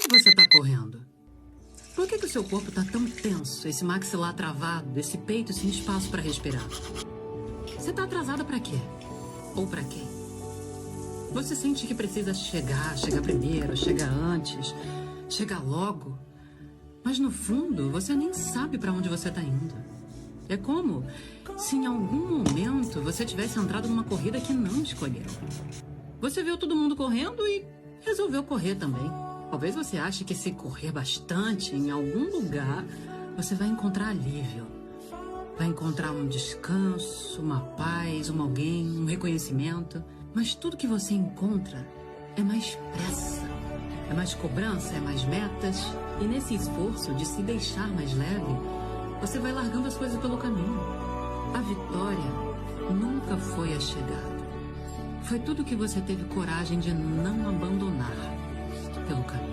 que você está correndo? Por que o seu corpo está tão tenso, esse maxilar travado, esse peito sem espaço para respirar? Você está atrasada para quê? Ou para quem? Você sente que precisa chegar primeiro, chegar antes, chegar logo. Mas no fundo, você nem sabe para onde você está indo. É como se em algum momento você tivesse entrado numa corrida que não escolheu. Você viu todo mundo correndo e resolveu correr também. Talvez você ache que se correr bastante em algum lugar, você vai encontrar alívio. Vai encontrar um descanso, uma paz, alguém, um reconhecimento. Mas tudo que você encontra é mais pressa, é mais cobrança, é mais metas. E nesse esforço de se deixar mais leve, você vai largando as coisas pelo caminho. A vitória nunca foi a chegada. Foi tudo que você teve coragem de não abandonar pelo caminho.